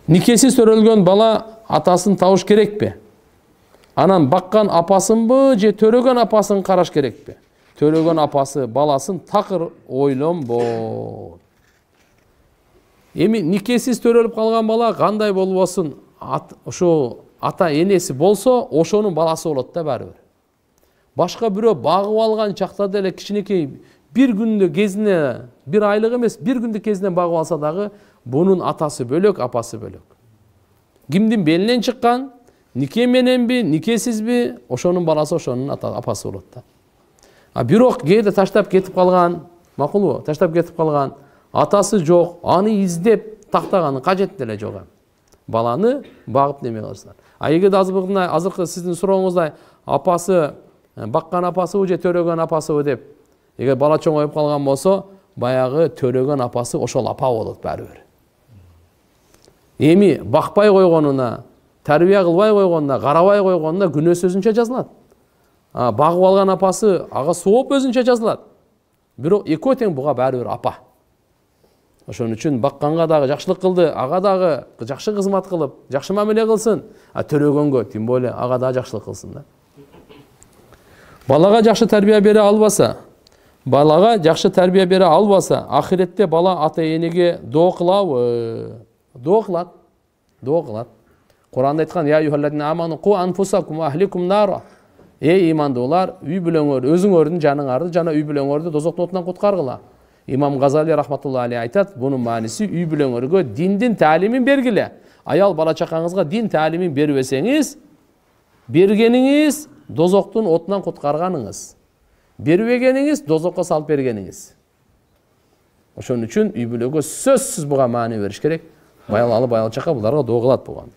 Никесиз төрөлгөн бала атасын табыш керекпи? Анан баккан апасынбы же төрөгөн апасын караш керекпи? Төрөгөн апасы баласын такыр ойлонбойт. Эми никесиз төрөлүп калган бала кандай болбосун, ошо ата энеси болсо, ошонун баласы болот да баары бир. Башка бирөө багып алган чакта деле кичинекей бир күндө кезине, бир айлык эмес, бир күндө кезинен багып алса дагы, бунун атасы бөлөк, апасы бөлөк. Кимдин белинен чыккан, нике мененби, никесизби, ошонун баласы ошонун апасы болот да. Бирок кээде таштап кетип калган, макулбу? Таштап кетип калган, атасы жок, аны издеп тактаганын кажети деле жок. Баланы багып неме кылсынар. Эгерде азыркы сиздин сурооңуздай апасы, баккан апасыбы же төрөгөн апасыбы деп, эгер бала чоңоюп калган болсо, баягы төрөгөн апасы ошол апа болот баары бир. Эми бакпай койгонуна, тарбия кылбай койгонуна, карабай койгонуна күнөөсү өзүнчө жазылат. Багып алган апасы ага сооп өзүнчө жазылат. Бирок экөө тең буга баары бир апа. Ошон үчүн бакканга дагы жакшылык кылды, ага дагы жакшы кызмат кылып, жакшы мамиле кылсын. Төрөгөнгө тим более ага дагы жакшылык кылсын да. Балага жакшы тарбия бере албаса, ахиретте бала ата энеге доо кылабы? Доо кылат. Куранда айткан: "Я юхалладина аману ку анфусакум ва ахликум нара." Эй имандуулар, үй бүлөңөр, өзүңөрдүн жаныңарды жана үй бүлөңөрдү дозоктун отунан куткаргыла. Имам Газали рахматуллахи алейхи айтат, бунун мааниси үй бүлөңөргө диндин таалимин бергиле. Аял бала чакаңызга дин таалимин бербесеңиз, бергениңиз дозоктун отунан куткарганыңыз. Бербегениңиз дозокко салып бергениңиз. Ошон үчүн үй бүлөгө сөзсүз буга маани бериш керек. Баял чака буларга доо кылат болгон.